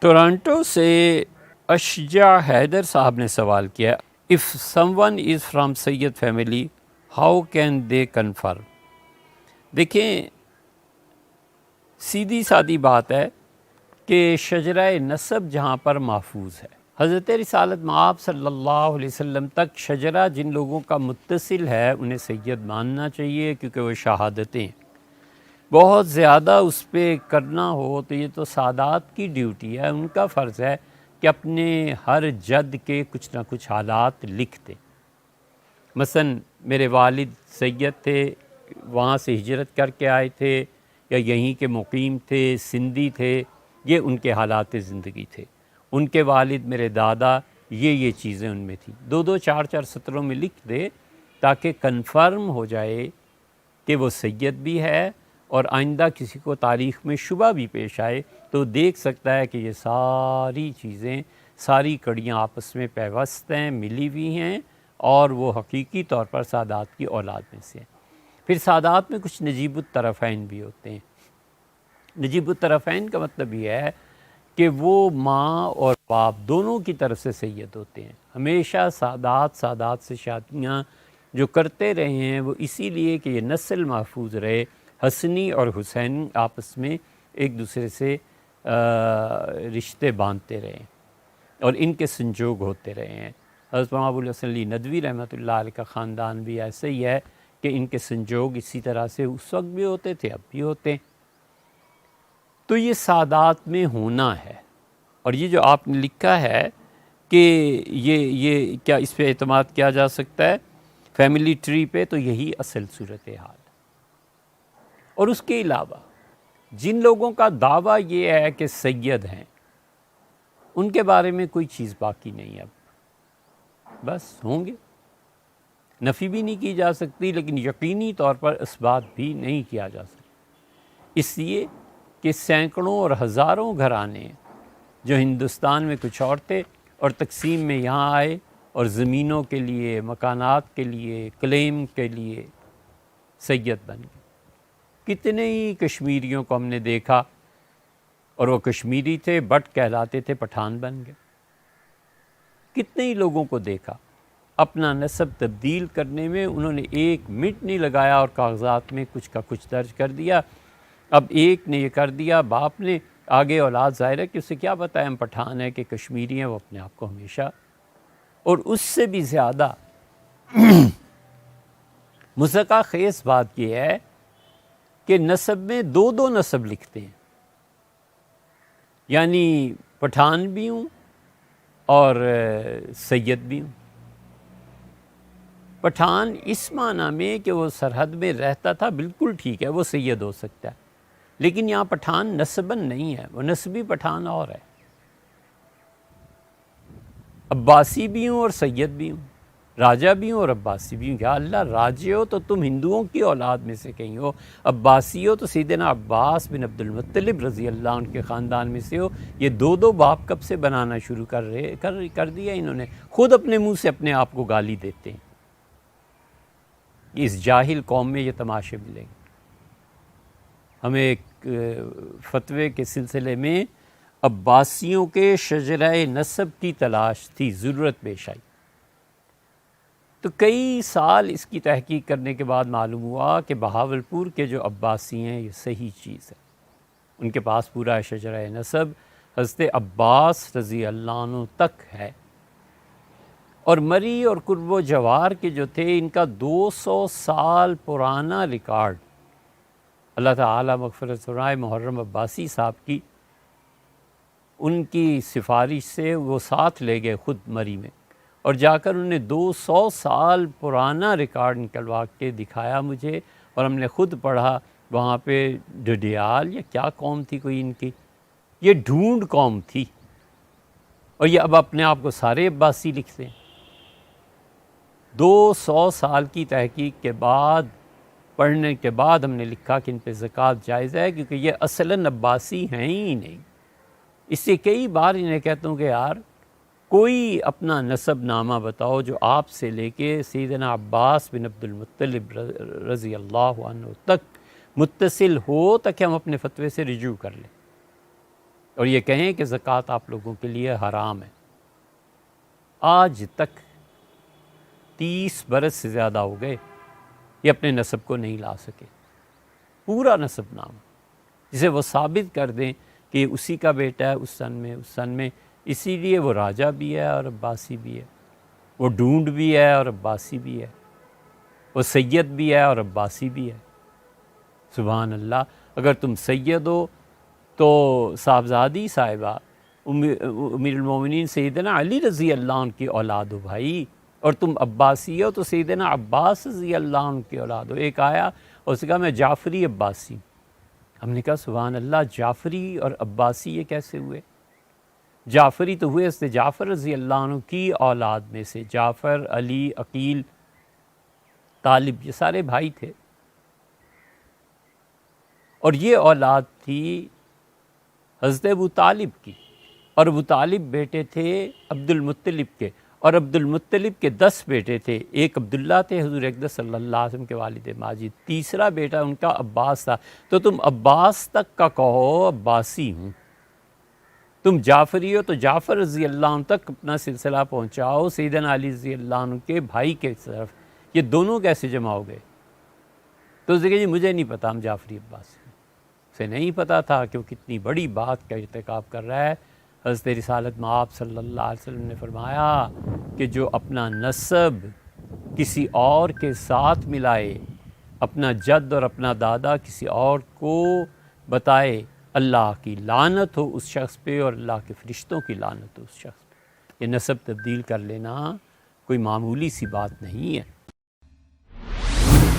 Toronto سے اشجع حیدر صاحب نے سوال کیا، if some one is from Syed family how can they confirm? دیکھیں، سیدھی سادی بات ہے کہ شجرہ نسب جہاں پر محفوظ ہے، حضرت رسالت مآب صلی اللہ علیہ وسلم تک شجرہ جن لوگوں کا متصل ہے انہیں سید ماننا چاہیے، کیونکہ وہ شہادتیں بہت زیادہ اس پہ کرنا ہو تو یہ تو سادات کی ڈیوٹی ہے، ان کا فرض ہے کہ اپنے ہر جد کے کچھ نہ کچھ حالات لکھ دیں۔ مثلا میرے والد سید تھے، وہاں سے ہجرت کر کے آئے تھے یا یہیں کے مقیم تھے، سندھی تھے، یہ ان کے حالات زندگی تھے۔ ان کے والد میرے دادا، یہ چیزیں ان میں تھیں۔ دو دو چار چار سطروں میں لکھ دے تاکہ کنفرم ہو جائے کہ وہ سید بھی ہے، اور آئندہ کسی کو تاریخ میں شبہ بھی پیش آئے تو دیکھ سکتا ہے کہ یہ ساری چیزیں، ساری کڑیاں آپس میں پیوست ہیں، ملی ہوئی ہیں، اور وہ حقیقی طور پر سادات کی اولاد میں سے ہیں۔ پھر سادات میں کچھ نجیب الطرفین بھی ہوتے ہیں۔ نجیب الطرفین کا مطلب یہ ہے کہ وہ ماں اور باپ دونوں کی طرف سے سید ہوتے ہیں۔ ہمیشہ سادات سے شادیاں جو کرتے رہے ہیں وہ اسی لیے کہ یہ نسل محفوظ رہے، حسنی اور حسینی آپس میں ایک دوسرے سے رشتے باندھتے رہے ہیں اور ان کے سنجوگ ہوتے رہے ہیں۔ حضرت مولانا ابوالحسن علی ندوی رحمۃ اللہ علیہ کا خاندان بھی ایسے ہی ہے کہ ان کے سنجوگ اسی طرح سے اس وقت بھی ہوتے تھے، اب بھی ہوتے ہیں۔ تو یہ سادات میں ہونا ہے، اور یہ جو آپ نے لکھا ہے کہ یہ کیا اس پہ اعتماد کیا جا سکتا ہے فیملی ٹری پہ، تو یہی اصل صورتحال ہے۔ اور اس کے علاوہ جن لوگوں کا دعویٰ یہ ہے کہ سید ہیں، ان کے بارے میں کوئی چیز باقی نہیں، اب بس ہوں گے، نفی بھی نہیں کی جا سکتی، لیکن یقینی طور پر اثبات بھی نہیں کیا جا سکتا، اس لیے کہ سینکڑوں اور ہزاروں گھرانے جو ہندوستان میں کچھ اور تھے اور تقسیم میں یہاں آئے اور زمینوں کے لیے، مکانات کے لیے، کلیم کے لیے سید بن گئے۔ کتنے ہی کشمیریوں کو ہم نے دیکھا، اور وہ کشمیری تھے، بٹ کہلاتے تھے، پٹھان بن گئے۔ کتنے ہی لوگوں کو دیکھا، اپنا نسب تبدیل کرنے میں انہوں نے ایک منٹ نہیں لگایا اور کاغذات میں کچھ کا کچھ درج کر دیا۔ اب ایک نے یہ کر دیا، باپ نے، آگے اولاد ظاہر ہے کہ اسے کیا پتہ ہے ہم پٹھان ہیں کہ کشمیری ہیں، وہ اپنے آپ کو ہمیشہ، اور اس سے بھی زیادہ مضحکہ خیز بات یہ ہے کہ نسب میں دو دو نسب لکھتے ہیں، یعنی پٹھان بھی ہوں اور سید بھی ہوں۔ پٹھان اس معنی میں کہ وہ سرحد میں رہتا تھا، بالکل ٹھیک ہے، وہ سید ہو سکتا ہے، لیکن یہاں پٹھان نسباً نہیں ہے، وہ نسبی پٹھان اور ہے۔ عباسی بھی ہوں اور سید بھی ہوں، راجہ بھی ہوں اور عباسی بھی ہوں۔ یا اللہ، راجے ہو تو تم ہندوؤں کی اولاد میں سے کہیں ہو، عباسی ہو تو سیدنا عباس بن عبد المطلب رضی اللہ عنہ کے خاندان میں سے ہو۔ یہ دو دو باپ کب سے بنانا شروع کر دیا انہوں نے، خود اپنے منہ سے اپنے آپ کو گالی دیتے ہیں۔ اس جاہل قوم میں یہ تماشے ملیں گے۔ ہمیں ایک فتوے کے سلسلے میں عباسیوں کے شجرہ نسب کی تلاش تھی، ضرورت پیش آئی، تو کئی سال اس کی تحقیق کرنے کے بعد معلوم ہوا کہ بہاولپور کے جو عباسی ہیں یہ صحیح چیز ہے، ان کے پاس پورا شجرہ نسب حضرت عباس رضی اللہ عنہ تک ہے، اور مری اور قرب و جوار کے جو تھے ان کا 200 سال پرانا ریکارڈ اللہ تعالیٰ مغفرت فرمائے محرم عباسی صاحب کی، ان کی سفارش سے وہ ساتھ لے گئے خود مری میں، اور جا کر انہوں نے 200 سال پرانا ریکارڈ نکلوا کے دکھایا مجھے، اور ہم نے خود پڑھا وہاں پہ۔ ڈڈیال یا کیا قوم تھی کوئی ان کی، یہ ڈھونڈ قوم تھی، اور یہ اب اپنے آپ کو سارے عباسی لکھتے ہیں۔ 200 سال کی تحقیق کے بعد، پڑھنے کے بعد ہم نے لکھا کہ ان پہ زکوٰۃ جائز ہے، کیونکہ یہ اصلاً عباسی ہیں ہی نہیں۔ اس سے کئی بار انہیں کہتا ہوں کہ یار کوئی اپنا نسب نامہ بتاؤ جو آپ سے لے کے سیدنا عباس بن عبد المطلب رضی اللہ عنہ تک متصل ہو، تاکہ ہم اپنے فتوے سے رجوع کر لیں۔ اور یہ کہیں کہ زکوٰۃ آپ لوگوں کے لیے حرام ہے، آج تک 30 برس سے زیادہ ہو گئے یہ اپنے نسب کو نہیں لا سکے، پورا نسب نام جسے وہ ثابت کر دیں کہ اسی کا بیٹا ہے اس سن میں، اسی لیے وہ راجہ بھی ہے اور عباسی بھی ہے، وہ ڈھونڈ بھی ہے اور عباسی بھی ہے، وہ سید بھی ہے اور عباسی بھی ہے۔ سبحان اللہ، اگر تم سید ہو تو صاحبزادی صاحبہ امیر المومنین سیدنا علی رضی اللہ عنہ کی اولاد ہو بھائی، اور تم عباسی ہو تو سیدنا عباس رضی اللہ عنہ کی اولاد ہو۔ ایک آیا اور اس نے کہا میں جعفری عباسی، ہم نے کہا سبحان اللہ، جعفری اور عباسی یہ کیسے ہوئے؟ جعفری تو ہوئے اس نے جعفر رضی اللہ عنہ کی اولاد میں سے، جعفر، علی، عقیل، طالب، یہ سارے بھائی تھے، اور یہ اولاد تھی حضرت ابو طالب کی، اور ابو طالب بیٹے تھے عبد المطلب کے، اور عبد المطلب کے 10 بیٹے تھے، ایک عبداللہ تھے حضور اقدس صلی اللہ علیہ وسلم کے والد ماجد، تیسرا بیٹا ان کا عباس تھا، تو تم عباس تک کا کہو عباسی ہوں، تم جعفری ہو تو جعفر رضی اللہ عنہ تک اپنا سلسلہ پہنچاؤ سیدنا علی رضی اللہ عنہ کے بھائی کے طرف، یہ دونوں کیسے جمع ہو گئے؟ تو اس نے کہا جی مجھے نہیں پتا، ہم جعفری عباسی، اسے نہیں پتا تھا کہ وہ کتنی بڑی بات کا ارتکاب کر رہا ہے۔ حضرت رسالت مآب صلی اللہ علیہ وسلم نے فرمایا کہ جو اپنا نسب کسی اور کے ساتھ ملائے، اپنا جد اور اپنا دادا کسی اور کو بتائے، اللہ کی لعنت ہو اس شخص پہ اور اللہ کے فرشتوں کی لعنت ہو اس شخص پہ۔ یہ نسب تبدیل کر لینا کوئی معمولی سی بات نہیں ہے۔